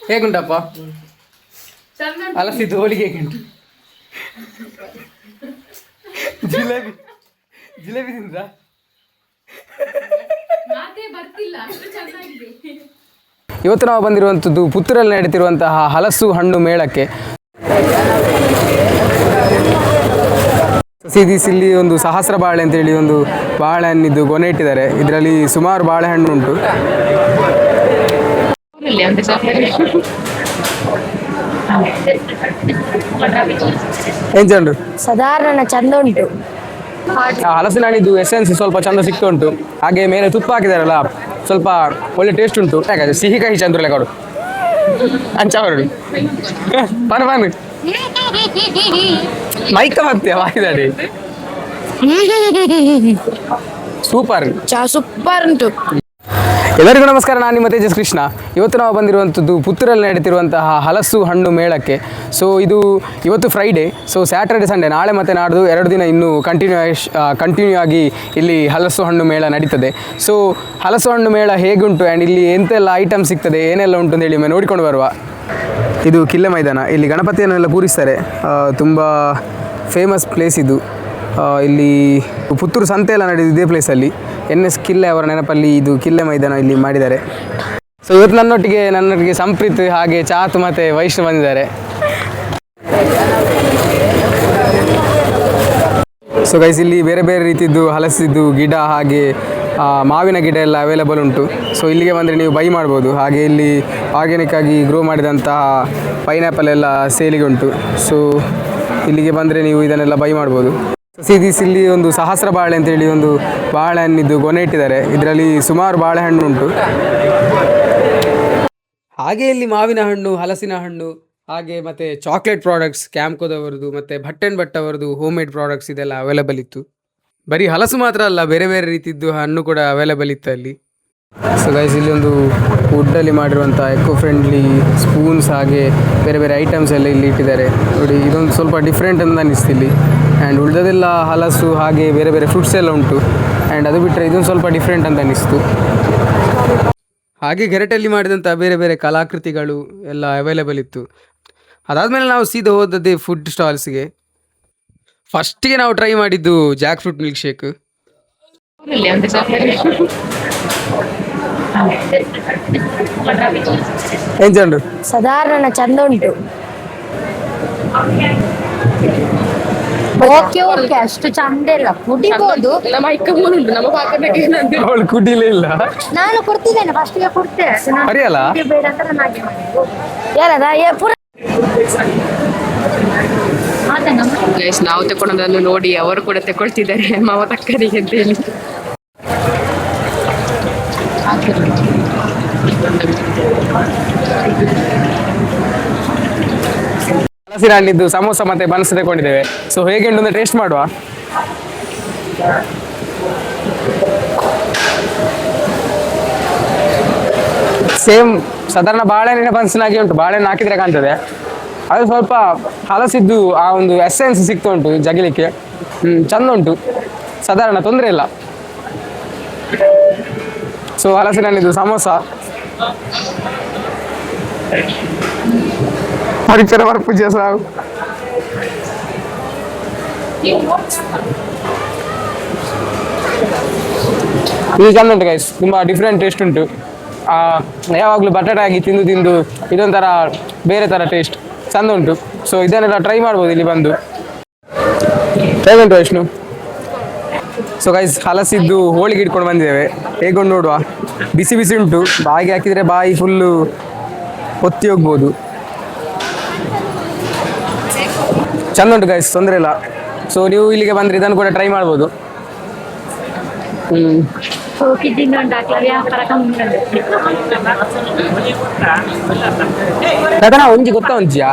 ಹೇಗುಂಟಪ್ಪ? ಹಲಸಿದ್ದು ಹೋಳಿಗೆ ಹೇಗುಂಟು? ಜಿಲೇಬಿ ಜಿಲೇಬಿ ತಿಂದ? ಇವತ್ತು ನಾವು ಬಂದಿರುವಂಥದ್ದು ಪುತ್ತೂರಲ್ಲಿ ನಡೀತಿರುವಂತಹ ಹಲಸು ಹಣ್ಣು ಮೇಳಕ್ಕೆ. ಇಲ್ಲಿ ಒಂದು ಸಹಸ್ರ ಬಾಳೆ ಅಂತೇಳಿ ಒಂದು ಬಾಳೆಹಣ್ಣಿದ್ದು ಗೊನೆ ಇಟ್ಟಿದ್ದಾರೆ. ಇದರಲ್ಲಿ ಸುಮಾರು ಬಾಳೆಹಣ್ಣು ಉಂಟು. ಎಂಚಂಡು ಸಾಧಾರಣ ಚಂದ ಉಂಟು. ಹಲಸಿನ ಹಣ್ಣಿದ್ದು ಎಸೆನ್ಸ್ ಸ್ವಲ್ಪ ಚಂದ ಸಿಕ್ತು ಉಂಟು. ಹಾಗೆ ಮೇಲೆ ತುಪ್ಪ ಹಾಕಿದಾರಲ್ಲ, ಸ್ವಲ್ಪ ಒಳ್ಳೆ ಟೇಸ್ಟ್ ಉಂಟು. ಯಾಕಂದ್ರೆ ಸಿಹಿ ಕಹಿ ಚಂದ್ರಲೆ ಕೊಡು ಅಂಚವರು ಬನ್ ಬನ್ ಮೈಕ ಮತ್ತೆ ವಾಯಿದಾಡಿ ಸೂಪರ್ ಸೂಪರ್ ಉಂಟು. ಎಲ್ಲರಿಗೂ ನಮಸ್ಕಾರ, ನಾನು ನಿಮ್ಮ ತೇಜಸ್ ಕೃಷ್ಣ. ಇವತ್ತು ನಾವು ಬಂದಿರುವಂಥದ್ದು ಪುತ್ತೂರಲ್ಲಿ ನಡೀತಿರುವಂತಹ ಹಲಸು ಹಣ್ಣು ಮೇಳಕ್ಕೆ. ಸೊ ಇವತ್ತು ಫ್ರೈಡೇ, ಸೊ ಸ್ಯಾಟರ್ಡೆ ಸಂಡೇ ನಾಳೆ ಮತ್ತು ನಾಡ್ದು 2 ದಿನ ಇನ್ನೂ ಕಂಟಿನ್ಯೂ ಆಗಿ ಇಲ್ಲಿ ಹಲಸು ಹಣ್ಣು ಮೇಳ ನಡೀತದೆ. ಸೊ ಹಲಸು ಹಣ್ಣು ಮೇಳ ಹೇಗುಂಟು ಆ್ಯಂಡ್ ಇಲ್ಲಿ ಎಂತೆಲ್ಲ ಐಟಮ್ ಸಿಗ್ತದೆ, ಏನೆಲ್ಲ ಉಂಟು ಅಂತೇಳಿ ನೋಡಿಕೊಂಡು ಬರುವ. ಇದು ಕಿಲ್ಲೆ ಮೈದಾನ. ಇಲ್ಲಿ ಗಣಪತಿಯನ್ನೆಲ್ಲ ಕೂರಿಸ್ತಾರೆ. ತುಂಬ ಫೇಮಸ್ ಪ್ಲೇಸ್ ಇದು. ಇಲ್ಲಿ ಪುತ್ತೂರು ಸಂತೆ ಎಲ್ಲ ನಡೆದಿದೆ ಇದೇ ಪ್ಲೇಸಲ್ಲಿ. NS ಕಿಲ್ಲೆ ಅವರ ನೆನಪಲ್ಲಿ ಇದು ಕಿಲ್ಲೆ ಮೈದಾನ ಇಲ್ಲಿ ಮಾಡಿದ್ದಾರೆ. ಸೊ ಇವತ್ತು ನನ್ನೊಟ್ಟಿಗೆ ಸಂಪ್ರೀತ್ ಹಾಗೆ ಚಾತ್ ಮತ್ತು ವೈಷ್ಣು ಬಂದಿದ್ದಾರೆ. ಸೊ ಗೈಸ್, ಇಲ್ಲಿ ಬೇರೆ ಬೇರೆ ರೀತಿದ್ದು ಹಲಸಿದ್ದು ಗಿಡ ಹಾಗೆ ಮಾವಿನ ಗಿಡ ಎಲ್ಲ ಅವೈಲೇಬಲ್ ಉಂಟು. ಸೊ ಇಲ್ಲಿಗೆ ಬಂದರೆ ನೀವು ಬೈ ಮಾಡ್ಬೋದು. ಹಾಗೆ ಇಲ್ಲಿ ಆರ್ಗ್ಯಾನಿಕ್ ಆಗಿ ಗ್ರೋ ಮಾಡಿದಂತಹ ಪೈನಾಪಲ್ ಎಲ್ಲ ಸೇಲಿಗೆ ಉಂಟು. ಸೊ ಇಲ್ಲಿಗೆ ಬಂದರೆ ನೀವು ಇದನ್ನೆಲ್ಲ ಬೈ ಮಾಡ್ಬೋದು. ಇಲ್ಲಿ ಒಂದು ಸಹಸ್ರ ಬಾಳೆ ಅಂತೇಳಿ ಒಂದು ಬಾಳೆಹಣ್ಣಿದ್ದು ಗೊನೆ ಇಟ್ಟಿದ್ದಾರೆ. ಇದರಲ್ಲಿ ಸುಮಾರು ಬಾಳೆಹಣ್ಣು ಉಂಟು. ಹಾಗೆ ಇಲ್ಲಿ ಮಾವಿನ ಹಣ್ಣು, ಹಲಸಿನ ಹಣ್ಣು ಹಾಗೆ ಮತ್ತು ಚಾಕ್ಲೇಟ್ ಪ್ರಾಡಕ್ಟ್ಸ್, ಕ್ಯಾಂಪ್ಕೋದವರದು ಮತ್ತು ಭಟ್ ಆ್ಯಂಡ್ ಭಟ್ ಅವರದು ಹೋಮ್ ಮೇಡ್ ಪ್ರಾಡಕ್ಟ್ಸ್ ಇದೆಲ್ಲ ಅವೈಲೇಬಲ್ ಇತ್ತು. ಬರೀ ಹಲಸು ಮಾತ್ರ ಅಲ್ಲ, ಬೇರೆ ಬೇರೆ ರೀತಿದ್ದು ಹಣ್ಣು ಕೂಡ ಅವೈಲೇಬಲ್ ಇತ್ತು ಅಲ್ಲಿ. ಸೊ ಗೈಸ್, ಇಲ್ಲಿ ಒಂದು ವುಡ್ಡಲ್ಲಿ ಮಾಡಿರುವಂಥ ಎಕೋ ಫ್ರೆಂಡ್ಲಿ ಸ್ಪೂನ್ಸ್ ಹಾಗೆ ಬೇರೆ ಬೇರೆ ಐಟಮ್ಸ್ ಎಲ್ಲ ಇಲ್ಲಿ ಇಟ್ಟಿದ್ದಾರೆ. ನೋಡಿ, ಇದೊಂದು ಸ್ವಲ್ಪ ಡಿಫ್ರೆಂಟ್ ಅಂತ ಅನ್ನಿಸ್ತು ಇಲ್ಲಿ. ಆ್ಯಂಡ್ ಉಳಿದದೆಲ್ಲ ಹಲಸು ಹಾಗೆ ಬೇರೆ ಬೇರೆ ಫ್ರೂಟ್ಸ್ ಎಲ್ಲ ಉಂಟು. ಆ್ಯಂಡ್ ಅದು ಬಿಟ್ಟರೆ ಇದೊಂದು ಸ್ವಲ್ಪ ಡಿಫ್ರೆಂಟ್ ಅಂತ ಅನ್ನಿಸ್ತು. ಹಾಗೆ ಗೆರಟಲ್ಲಿ ಮಾಡಿದಂಥ ಬೇರೆ ಬೇರೆ ಕಲಾಕೃತಿಗಳು ಎಲ್ಲ ಅವೈಲೇಬಲ್ ಇತ್ತು. ಅದಾದಮೇಲೆ ನಾವು ಸೀದಾ ಹೋದದ್ದೇ ಫುಡ್ ಸ್ಟಾಲ್ಸ್ಗೆ. ಫಸ್ಟಿಗೆ ನಾವು ಟ್ರೈ ಮಾಡಿದ್ದು ಜಾಕ್ ಫ್ರೂಟ್ ಮಿಲ್ಕ್ ಶೇಕ್. ಎಂಚಂಡು ಸಾಧಾರಣ ಚಂದ ಉಂಟು. ಓಕೆ ಅಷ್ಟು ಚಂದ ಇಲ್ಲ, ಕುಡಿಬಹುದು. ಅವಳು ಕುಡಿಲೇ ಇಲ್ಲ. ನಾನು ಕೊಡ್ತಿದ್ದೇನೆ, ಫಸ್ಟಿಗೆ ಕೊಡ್ತೇನೆ. ಅರಿಯಲ್ಲ ಬೇಡ ಅಂತ ನಾನು ನಾವು ತಗೊಂಡದನ್ನು ನೋಡಿ ಅವರು ಕೂಡ ತಗೊಳ್ತಿದ್ದಾರೆ ಮಾವ ತಕ್ಕರಿಗೆ ಅಂತ ಹೇಳಿ. ಹಲಸಿನ ಹಣ್ಣಿದ್ದು ಸಮೋಸ ಮತ್ತೆ ಬನ್ಸ್ ತಗೊಂಡಿದ್ದೇವೆ. ಸೊ ಹೇಗೆ ಉಂಟು ಅಂತ ಟೇಸ್ಟ್ ಮಾಡುವ. ಸೇಮ್ ಸಾಧಾರಣ ಬಾಳೆಹಣ್ಣಿನ ಬನ್ಸ್ನಾಗಿ ಉಂಟು. ಬಾಳೆಹಣ್ಣು ಹಾಕಿದ್ರೆ ಕಾಣ್ತದೆ. ಅದು ಸ್ವಲ್ಪ ಹಲಸಿದ್ದು ಆ ಒಂದು ಎಸೆನ್ಸ್ ಸಿಕ್ತು ಉಂಟು ಜಗಿಲಿಕ್ಕೆ. ಚಂದ ಉಂಟು, ಸಾಧಾರಣ ತೊಂದರೆ ಇಲ್ಲ. ಸೊ ಹಲಸಿನ ಹಣ್ಣಿದ್ದು ಸಮೋಸ ಪರಿಚಯ ಪೂಜೆ ಸಾವು ಇದು ಚಂದ ಉಂಟು ಗೈಸ್. ತುಂಬ ಡಿಫ್ರೆಂಟ್ ಟೇಸ್ಟ್ ಉಂಟು. ಯಾವಾಗಲೂ ಬಟಾಟೆ ಆಗಿ ತಿಂದು ಇದೊಂಥರ ಬೇರೆ ಥರ ಟೇಸ್ಟ್ ಚಂದ ಉಂಟು. ಸೊ ಇದನ್ನೆಲ್ಲ ಟ್ರೈ ಮಾಡ್ಬೋದು ಇಲ್ಲಿ ಬಂದು. ಹೇಗುಂಟು ವೈಷ್ಣು? ಸೊ ಗೈಸ್, ಹಲಸಿದ್ದು ಹೋಳಿಗೆ ಇಟ್ಕೊಂಡು ಬಂದಿದ್ದೇವೆ. ಹೇಗೊಂಡು ನೋಡುವ. ಬಿಸಿ ಬಿಸಿ ಉಂಟು. ಬಾಯಿಗೆ ಹಾಕಿದರೆ ಬಾಯಿ ಫುಲ್ಲು ಒತ್ತಿ ಹೋಗ್ಬೋದು. ಚಂದ ಉಂಟು ಗೈಸ್, ತೊಂದರೆ ಇಲ್ಲ. ಸೊ ನೀವು ಇಲ್ಲಿಗೆ ಬಂದರೆ ಇದನ್ನು ಕೂಡ ಟ್ರೈ ಮಾಡ್ಬೋದು. ಒಂಜಿ ಗೊತ್ತಾ ಒಂಜಿಯಾ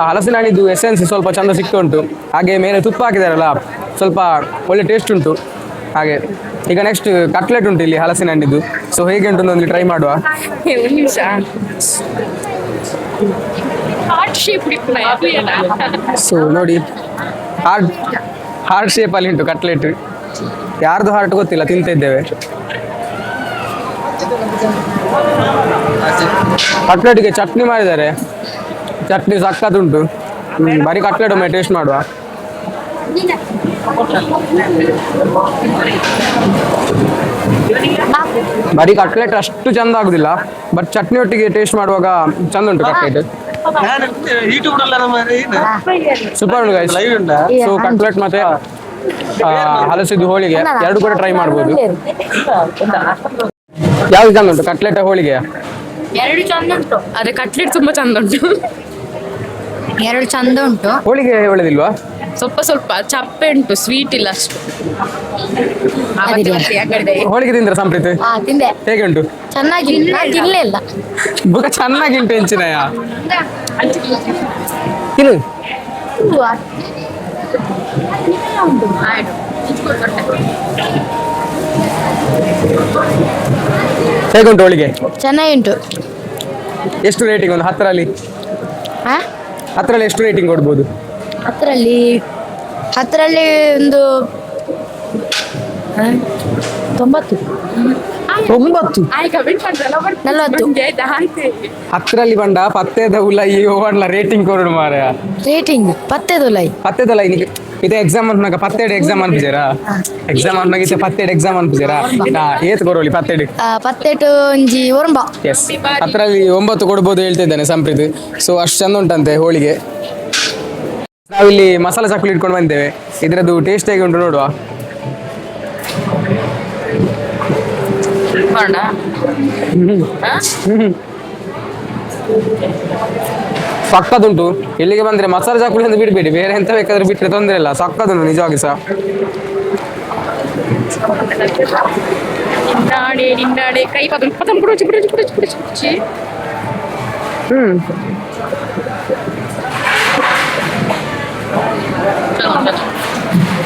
ಹಲಸಿನ ಹಣ್ಣಿದ್ದು ಎಸೆನ್ಸ್ ಸ್ವಲ್ಪ ಚಂದ ಸಿಕ್ತು ಉಂಟು. ಹಾಗೆ ಮೇಲೆ ತುಪ್ಪ ಹಾಕಿದಾರಲ್ಲ, ಸ್ವಲ್ಪ ಒಳ್ಳೆ ಟೇಸ್ಟ್ ಉಂಟು. ಹಾಗೆ ಈಗ ನೆಕ್ಸ್ಟ್ ಕಟ್ಲೆಟ್ ಉಂಟು ಇಲ್ಲಿ ಹಲಸಿನ ಹಣ್ಣಿದ್ದು. ಸೊ ಹೇಗೆ ಉಂಟು ಒಂದು ಟ್ರೈ ಮಾಡುವ. ಸೊ ನೋಡಿ, ಹಾರ್ಟ್ ಶೇಪಲ್ಲಿ ಉಂಟು ಕಟ್ಲೆಟ್. ಯಾರ್ದು ಹಾರ್ಟ್ ಗೊತ್ತಿಲ್ಲ, ತಿಂತ ಇದ್ದೇವೆ. ಕಟ್ಲೆಟ್ಗೆ ಚಟ್ನಿ ಮಾಡಿದ್ದಾರೆ, ಚಟ್ನಿ ಸಕ್ಕತ್ತುಂಟು. ಬರೀ ಕಟ್ಲೆಟ್ ಒಮ್ಮೆ ಟೇಸ್ಟ್ ಮಾಡುವ. ಬರೀ ಕಟ್ಲೆಟ್ ಅಷ್ಟು ಚಂದ ಆಗುದಿಲ್ಲ, ಬಟ್ ಚಟ್ನಿ ಒಟ್ಟಿಗೆ ಟೇಸ್ಟ್ ಮಾಡುವಾಗ ಚಂದ ಉಂಟು ಕಟ್ಲೆಟ್. ಸೂಪರ್ ಉಂಟು ಗೈಸ್. ಸೊ ಕಟ್ಲೆಟ್ ಮತ್ತೆ ಹಲಸಿದ್ದು ಹೋಳಿಗೆ ಎರಡು ಕೂಡ ಟ್ರೈ ಮಾಡ್ಬೋದು. ಯಾವ್ದು ಚಂದ ಉಂಟು, ಕಟ್ಲೆಟ್ ಹೋಳಿಗೆ? ಎರಡು ಚಂದ ಉಂಟು, ಅದೇ ಕಟ್ಲೆಟ್ ತುಂಬಾ ಚಂದ ಉಂಟು. ಎರಡು ಚಂದ ಉಂಟು. ಹೋಳಿಗೆ ಒಳ್ಳೆದಿಲ್ವಾ? ಸ್ವಲ್ಪ ಸ್ವಲ್ಪ ಚಪ್ಪೆ ಉಂಟು, ಸ್ವೀಟ್ ಇಲ್ಲ ಅಷ್ಟು. ಹೋಳಿಗೆ ತಿಂದ್ರ ಸಂಪ್ರೀತಿ? ತಿಂದೆ. ಹೇಗೆ ಉಂಟು? ಚೆನ್ನಾಗಿ ನಾನು ತಿನ್ಲೇ ಇಲ್ಲ. ಬುಗ ಚೆನ್ನಾಗಿ ಉಂಟು ಹೆಂಚಿನಯ. ತಿನ್ನು. ಹೇಗುಂಟು ಹೋಳಿಗೆ? ಚೆನ್ನಾಗಿ ಉಂಟು. ಎಷ್ಟು ರೇಟಿಂಗ್? ಒಂದು 10ರಲ್ಲಿ 10ರಲ್ಲಿ ಎಷ್ಟು ರೇಟಿಂಗ್ ಕೊಡ್ಬೋದು? 10ರಲ್ಲಿ ಒಂದು 90. 90? 40. 10ರಲ್ಲಿ ಬಂಡ ಪತ್ತೇದ ಉಲೈ ಓವನ್ಲ ರೇಟಿಂಗ್ ಕೊಡು ಮಾರ. ರೇಟಿಂಗ್ ಪತ್ತೇದುಲೈ ಇದು ಎಕ್ಸಾಮ್ ಅನ್ಪನಾಗ 17 ಎಕ್ಸಾಮ್ ಅನ್ಪಿಜಾರಾ? ಎಕ್ಸಾಮ್ ಅನ್ಪನಾಗ ಇತ್ತೆ 17 ಎಕ್ಸಾಮ್ ಅನ್ಪಿಜಾರಾ? ಏತ್ ಕೊರೋಲಿ 17? 17 ಒಂಜಿ ಒರಂಬ. ಎಸ್, 10ರಲ್ಲಿ 9 ಕೊಡ್ಬೋದು ಹೇಳ್ತಿದ್ದಾನೆ ಸಂಪ್ರೀತ್. ಸೊ ಅಷ್ಟು ಚಂದ ಉಂಟಂತೆ ಹೋಳಿಗೆ. ನಾವಿಲ್ಲಿ ಮಸಾಲೆ ಚಕ್ಕುಲಿ ಇಟ್ಕೊಂಡು ಬಂದಿದ್ದೇವೆ, ಇದರದ್ದು ಟೇಸ್ಟ್ ಹೇಗೆ ಉಂಟು ನೋಡುವ. ಸಕ್ಕದುಂಟು. ಇಲ್ಲಿಗೆ ಬಂದ್ರೆ ಮಸಾಲೆ ಚಾಕುಲಿ ಅಂತ ಬಿಡಬೇಡಿ, ಬೇರೆ ಎಂತ ಬೇಕಾದ್ರೂ ಬಿಟ್ಟರೆ ತೊಂದರೆ ಇಲ್ಲ. ಸಕ್ಕದುಂಟು ನಿಜವಾಗಿ ಸಹ.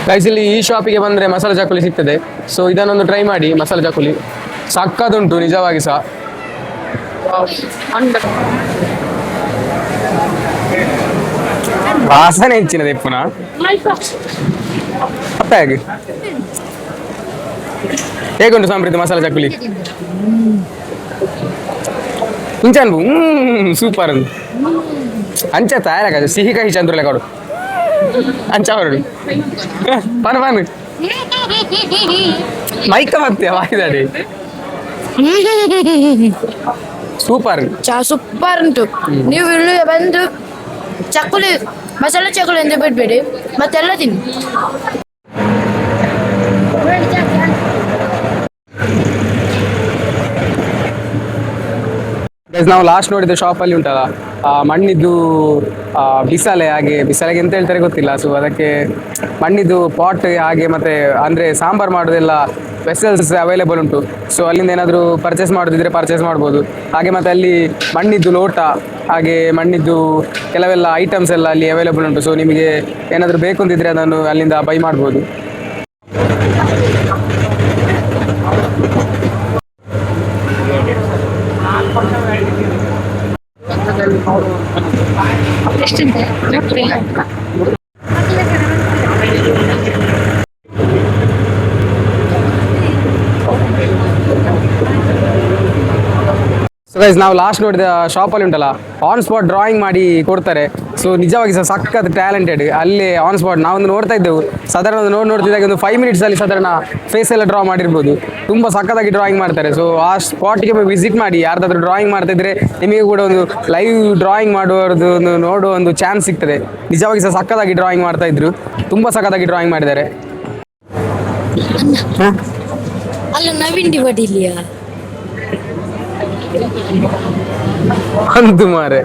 ಗೈಸ್, ಇಲ್ಲಿ ಈ ಶಾಪಿಗೆ ಬಂದ್ರೆ ಮಸಾಲೆ ಚಾಕುಲಿ ಸಿಗ್ತದೆ. ಸೊ ಇದನ್ನೊಂದು ಟ್ರೈ ಮಾಡಿ. ಮಸಾಲೆ ಚಾಕುಲಿ ಸಕ್ಕದುಂಟು ನಿಜವಾಗಿ ಸಹ. ವಾಸನೆ ಹೆಚ್ಚಿನದೆ ಪುನಃ ಅಪ್ಪ. ಹೇಗುಂಟು ಸಂಪ್ರೀತಿ ಮಸಾಲೆ ಚಾಕುಲಿ? ಇಂಚನ್ಬು ಸೂಪರ್ ಅಂದು ಅಂಚ ತಯಾರಾಗ ಸಿಹಿ ಕಹಿ ಚಂದ್ರಲೆ ಕೊಡು ಅಂಚ ಹೊರಡು ಪನ್ ಮೈಕ ಮತ್ತೆ ವಾಯ್ದಾಡಿ. ಸೂಪರ್ ಸೂಪರ್ ಉಂಟು. ನೀವು ಇಲ್ಲಿ ಬಂದು ಚಕ್ಕುಲಿ ಮಸಾಲೆ ಚಕ್ಕುಲಿ ಎಂದು ಬಿಡ್ಬೇಡಿ, ಮತ್ತೆಲ್ಲ ತಿನ್ನಿ. ನಾವು ಲಾಸ್ಟ್ ನೋಡಿದ ಶಾಪಲ್ಲಿ ಉಂಟಲ್ಲ ಮಣ್ಣಿದ್ದು ಬಿಸಾಲೆ, ಹಾಗೆ ಬಿಸಾಲೆಗೆ ಎಂತ ಹೇಳ್ತಾರೆ ಗೊತ್ತಿಲ್ಲ. ಸೊ ಅದಕ್ಕೆ ಮಣ್ಣಿದ್ದು ಪಾಟ್ ಹಾಗೆ ಮತ್ತೆ ಅಂದರೆ ಸಾಂಬಾರು ಮಾಡೋದೆಲ್ಲ ವೆಸಲ್ಸ್ ಅವೈಲೇಬಲ್ ಉಂಟು. ಸೊ ಅಲ್ಲಿಂದ ಏನಾದರೂ ಪರ್ಚೇಸ್ ಮಾಡೋದಿದ್ರೆ ಪರ್ಚೇಸ್ ಮಾಡ್ಬೋದು. ಹಾಗೆ ಮತ್ತು ಅಲ್ಲಿ ಮಣ್ಣಿದ್ದು ಲೋಟ ಹಾಗೆ ಮಣ್ಣಿದ್ದು ಕೆಲವೆಲ್ಲ ಐಟಮ್ಸ್ ಎಲ್ಲ ಅಲ್ಲಿ ಅವೈಲೇಬಲ್ ಉಂಟು. ಸೊ ನಿಮಗೆ ಏನಾದರೂ ಬೇಕು ಅಂತಿದ್ರೆ ಅದನ್ನು ಅಲ್ಲಿಂದ ಬೈ ಮಾಡ್ಬೋದು. ಸೊ ಗೈಸ್, ನಾವು ಲಾಸ್ಟ್ ನೋಡಿದ ಶಾಪಲ್ಲಿ ಉಂಟಲ್ಲ ಆನ್ ಸ್ಪಾಟ್ ಡ್ರಾಯಿಂಗ್ ಮಾಡಿ ಕೊಡ್ತಾರೆ. ಸೊ ನಿಜವಾಗಿ ಸಹ ಸಖತ್ ಟ್ಯಾಲೆಂಟೆಡ್. ಅಲ್ಲಿ ಆನ್ ಸ್ಪಾಟ್ ನಾವೊಂದು ನೋಡ್ತಾ ಇದ್ದೆವು. ಸಾಧಾರಣ ನೋಡ್ತಿದ್ದಾಗ ಒಂದು 5 ಮಿನಿಟ್ಸಲ್ಲಿ ಸಾಧಾರಣ ಫೇಸ್ ಎಲ್ಲ ಡ್ರಾ ಮಾಡಿರ್ಬೋದು. ತುಂಬ ಸಖತ್ತಾಗಿ ಡ್ರಾಯಿಂಗ್ ಮಾಡ್ತಾರೆ. ಸೊ ಆ ಸ್ಪಾಟಿಗೆ ವಿಸಿಟ್ ಮಾಡಿ. ಯಾರ್ದಾದ್ರೂ ಡ್ರಾಯಿಂಗ್ ಮಾಡ್ತಿದ್ರೆ ನಿಮಗೆ ಕೂಡ ಒಂದು ಲೈವ್ ಡ್ರಾಯಿಂಗ್ ಮಾಡುವುದು ಒಂದು ನೋಡುವ ಒಂದು ಚಾನ್ಸ್ ಸಿಗ್ತದೆ. ನಿಜವಾಗಿ ಸಹ ಸಖತ್ತಾಗಿ ಡ್ರಾಯಿಂಗ್ ಮಾಡ್ತಾ ಇದ್ರು. ತುಂಬ ಸಖತ್ತಾಗಿ ಡ್ರಾಯಿಂಗ್ ಮಾಡಿದ್ದಾರೆ. ಅಲ್ಲ ನವೀನ್ ಡಿವಡಿ ಇಲ್ಲಿಯಾ ಒಂದು ಮಾರೆ.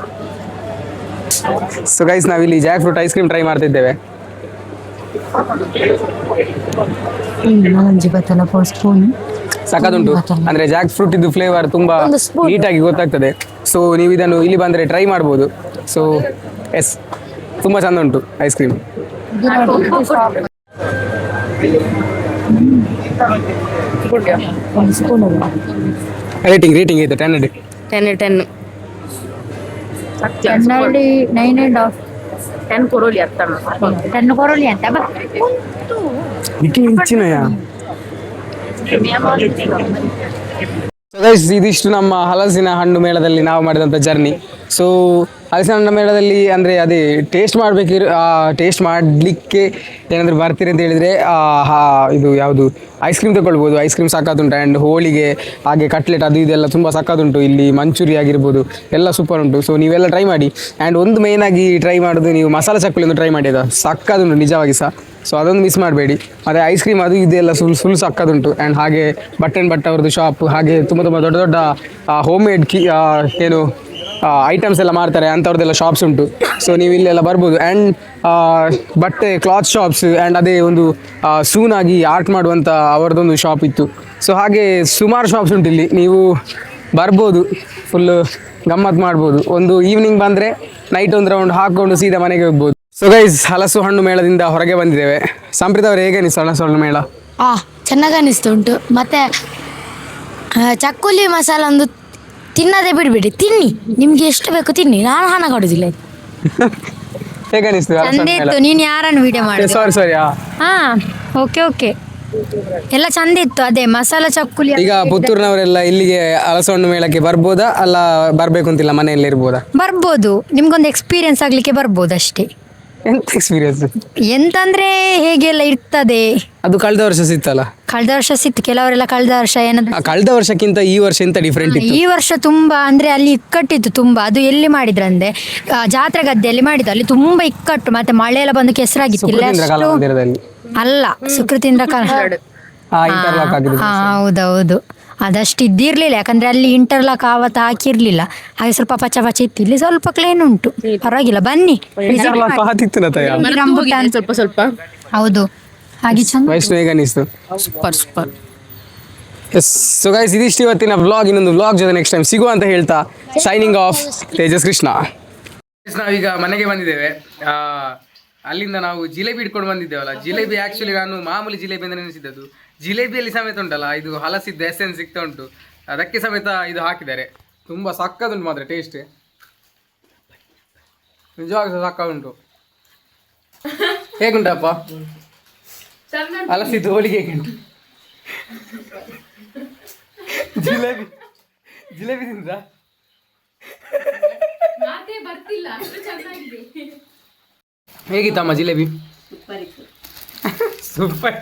ಸೊ ಗೈಸ್, ನಾವಿಲ್ಲಿ Jack fruit ice cream try ಮಾಡ್ತಿದ್ದೇವೆ. ಸಖತ್ತುಂಟು. ಅಂದ್ರೆ ಜಾಕ್ ಫ್ರೂಟ್ ಇದ್ದು ಫ್ಲೇವರ್ ತುಂಬಾ ನೀಟಾಗಿ ಗೊತ್ತಾಗ್ತದೆ. ಸೊ ನೀವು ಇದನ್ನು ಇಲ್ಲಿ ಬಂದ್ರೆ ಟ್ರೈ ಮಾಡ್ಬೋದು. ಸೊ ಎಸ್, ತುಂಬಾ ಚಂದ ಉಂಟು ಐಸ್ ಕ್ರೀಮ್. ರೇಟಿಂಗ್ ಇದು 10 ಕೊರೋಲಿ ಅಂತ ಹೆಚ್ಚಿನಯ. ಗೈಸ್ ಇದಿಷ್ಟು ನಮ್ಮ ಹಲಸಿನ ಹಣ್ಣು ಮೇಳದಲ್ಲಿ ನಾವು ಮಾಡಿದಂಥ ಜರ್ನಿ. ಸೊ ಹಲಸಿನ ಹಣ್ಣು ಮೇಳದಲ್ಲಿ ಅಂದರೆ ಅದೇ ಟೇಸ್ಟ್ ಮಾಡಲಿಕ್ಕೆ ಏನಾದರೂ ಬರ್ತೀರಿ ಅಂತ ಹೇಳಿದರೆ ಇದು ಯಾವುದು ಐಸ್ ಕ್ರೀಮ್ ತಗೊಳ್ಬೋದು. ಐಸ್ ಕ್ರೀಮ್ ಸಕ್ಕತ್ತುಂಟು. ಆ್ಯಂಡ್ ಹೋಳಿಗೆ ಹಾಗೆ ಕಟ್ಲೆಟ್ ಅದು ಇದೆಲ್ಲ ತುಂಬ ಸಕ್ಕತ್ತುಂಟು. ಇಲ್ಲಿ ಮಂಚೂರಿ ಆಗಿರ್ಬೋದು ಎಲ್ಲ ಸೂಪರ್ ಉಂಟು. ಸೊ ನೀವೆಲ್ಲ ಟ್ರೈ ಮಾಡಿ. ಆ್ಯಂಡ್ ಒಂದು ಮೇಯ್ನಾಗಿ ಟ್ರೈ ಮಾಡೋದು ನೀವು ಮಸಾಲೆ ಚಕ್ಕುಲಿ ಒಂದು ಟ್ರೈ ಮಾಡಿ, ಅದು ಸಕ್ಕತ್ತುಂಟು ನಿಜವಾಗಿ ಸಹ. ಸೊ ಅದೊಂದು ಮಿಸ್ ಮಾಡಬೇಡಿ. ಮತ್ತು ಐಸ್ ಕ್ರೀಮ್ ಅದು ಇದೆಲ್ಲ ಸುಲ್ ಸಕ್ಕದುಂಟು. ಆ್ಯಂಡ್ ಹಾಗೆ ಬಟ್ ಅವ್ರದ್ದು ಶಾಪ್, ಹಾಗೆ ತುಂಬ ದೊಡ್ಡ ದೊಡ್ಡ ಹೋಮ್ ಮೇಡ್ ಏನು ಐಟಮ್ಸ್ ಎಲ್ಲ ಮಾಡ್ತಾರೆ ಅಂಥವ್ರದ್ದೆಲ್ಲ ಶಾಪ್ಸ್ ಉಂಟು. ಸೊ ನೀವು ಇಲ್ಲೆಲ್ಲ ಬರ್ಬೋದು. ಆ್ಯಂಡ್ ಬಟ್ಟೆ ಕ್ಲಾತ್ ಶಾಪ್ಸ್ ಆ್ಯಂಡ್ ಅದೇ ಒಂದು ಸೂನಾಗಿ ಆರ್ಟ್ ಮಾಡುವಂಥ ಅವರದೊಂದು ಶಾಪ್ ಇತ್ತು. ಸೊ ಹಾಗೆ ಸುಮಾರು ಶಾಪ್ಸ್ ಉಂಟು ಇಲ್ಲಿ, ನೀವು ಬರ್ಬೋದು, ಫುಲ್ಲು ಗಮ್ಮತ್ತು ಮಾಡ್ಬೋದು. ಒಂದು ಈವ್ನಿಂಗ್ ಬಂದರೆ ನೈಟ್ ಒಂದು ರೌಂಡ್ ಹಾಕ್ಕೊಂಡು ಸೀದಾ ಮನೆಗೆ ಹೋಗ್ಬೋದು. ಸೊ ಗೈಸ್ ಹಲಸು ಹಣ್ಣು ಮೇಳದಿಂದ ಹೊರಗೆ ಬಂದಿದ್ದೇವೆ. ಸಂಪ್ರೀತ್ ಅವರು ಹೇಗೆ ಅನಿಸ್ತು ಹಲಸು ಹಣ್ಣು ಮೇಳ? ಚೆನ್ನಾಗಿ ಅನಿಸ್ತು ಉಂಟು. ಮತ್ತು ಚಕ್ಕುಲಿ ಮಸಾಲ ಒಂದು ತಿನ್ನದೇ ಬಿಡಬೇಡಿ, ತಿನ್ನಿ, ನಿಮ್ಗೆ ಎಷ್ಟು ಬೇಕು ತಿನ್ನಿ, ನಾನು ಹಣ ಕೊಡುದಿಲ್ಲ. ಹೇಗೆ ಅನಿಸ್ತು ಚಂದ ಇತ್ತು. ನೀನು ಯಾರನ್ನು ವಿಡಿಯೋ ಮಾಡಿ? ಸಾರಿ ಹಾ ಓಕೆ ಎಲ್ಲ ಚಂದ ಇತ್ತು. ಅದೇ ಮಸಾಲ ಚಕ್ಕುಲಿ. ಈಗ ಪುತ್ತೂರಿನವರೆಲ್ಲ ಇಲ್ಲಿಗೆ ಹಲಸು ಹಣ್ಣು ಮೇಳಕ್ಕೆ ಬರ್ಬೋದಾ ಅಲ್ಲ ಬರ್ಬೇಕು ಅಂತಿಲ್ಲ, ಮನೆಯಲ್ಲೇ ಇರ್ಬೋದಾ? ಬರ್ಬೋದು, ನಿಮ್ಗೊಂದು ಎಕ್ಸ್ಪೀರಿಯನ್ಸ್ ಆಗ್ಲಿಕ್ಕೆ ಬರ್ಬೋದು ಅಷ್ಟೇ. ಎಂತ ಎಕ್ಸ್ಪೀರಿಯನ್ಸ್ ಎಂತಂದ್ರೆ ಹೇಗೆಲ್ಲ ಇರ್ತದೆ. ಅದು ಕಳೆದ ವರ್ಷ ಸಿತ್ತಲ್ಲ? ಕಳೆದ ವರ್ಷ ಸಿತ್ತು, ಕೆಲವರೆಲ್ಲ ಕಳೆದ ವರ್ಷ ಏನಾದ್ರು. ಕಳೆದ ವರ್ಷಕ್ಕಿಂತ ಈ ವರ್ಷ ಎಂತ ಡಿಫ್ರೆಂಟ್ ಇತ್ತು? ಈ ವರ್ಷ ತುಂಬಾ ಅಂದ್ರೆ ಅಲ್ಲಿ ಇಕ್ಕಟ್ಟಿತ್ತು ತುಂಬಾ. ಅದು ಎಲ್ಲಿ ಮಾಡಿದ್ರಂದ್ರೆ ಜಾತ್ರೆ ಗದ್ದೆಯಲ್ಲಿ ಮಾಡಿದ್ದು. ಅಲ್ಲಿ ತುಂಬಾ ಇಕ್ಕಟ್ಟು, ಮತ್ತೆ ಮಳೆ ಎಲ್ಲ ಬಂದು ಕೆಸರಾಗಿತ್ತು. ಅಲ್ಲ, ಸುಕೃತೀಂದ್ರ ಇಂಟರ್ಲಾಕ್ ಆಗಿದೆ. ಹೌದೌದು, ಅದಷ್ಟು ಇದ್ದಿರ್ಲಿಲ್ಲ. ಯಾಕಂದ್ರೆ ಅಲ್ಲಿ ಇಂಟರ್ಲಾಕ್ ಆವತ್ತು ಹಾಕಿರ್ಲಿಲ್ಲ, ಹಾಗೆ ಸ್ವಲ್ಪ ಪಚ್ಚ ಇತ್ತು. ಇಲ್ಲಿ ಸ್ವಲ್ಪ ಕ್ಲೀನ್ ಉಂಟು, ಪರವಾಗಿಲ್ಲ, ಬನ್ನಿ. ಸ್ವಲ್ಪ ಹೌದು, ಹಾಗೆ ಚಂದ. ವೈಷ್ಣು ಹೇಗೆ ಅನಿಸ್ತು? ಸೂಪರ್. ಎಸ್. ಸೊ ಗೈಸ್ ಇದಿಷ್ಟು ಇವತ್ತಿನ ವ್ಲಾಗ್. ಇನ್ನೊಂದು ವ್ಲಾಗ್ ಜೊತೆ ನೆಕ್ಸ್ಟ್ ಟೈಮ್ ಸಿಗುವ ಅಂತ ಹೇಳ್ತಾ ಸೈನಿಂಗ್ ಆಫ್, ತೇಜಸ್ ಕೃಷ್ಣ. ನಾವೀಗ ಮನೆಗೆ ಬಂದಿದ್ದೇವೆ. ಅಲ್ಲಿಂದ ನಾವು ಜಿಲೇಬಿ ಇಟ್ಕೊಂಡು ಬಂದಿದ್ದೇವಲ್ಲ. ಜಿಲೇಬಿ ಆ್ಯಕ್ಚುಲಿ ನಾನು ಮಾಮೂಲಿ ಜಿಲೇಬಿ ಅಂತ ನೆನೆಸಿದ್ದದು. ಜಿಲೇಬಿಯಲ್ಲಿ ಸಮೇತ ಉಂಟಲ್ಲ ಇದು ಹಲಸಿದ್ದು ಎಸೆನ್ಸ್ ಸಿಗ್ತಾ ಉಂಟು, ಅದಕ್ಕೆ ಸಮೇತ ಇದು ಹಾಕಿದ್ದಾರೆ. ತುಂಬ ಸಕ್ಕದುಂಟು ಮಾತ್ರ ಟೇಸ್ಟ್, ನಿಜವಾಗ್ಲೂ ಸಕ್ಕ ಉಂಟು. ಹೇಗುಂಟಪ್ಪ ಹಲಸಿದ್ದು ಹೋಳಿಗೆ? ಹೇಗುಂಟು ಜಿಲೇಬಿ ತಿಂದ? ಹೇಗಿತ್ತಮ್ಮ ಜಿಲೇಬಿ? ಸೂಪರ್.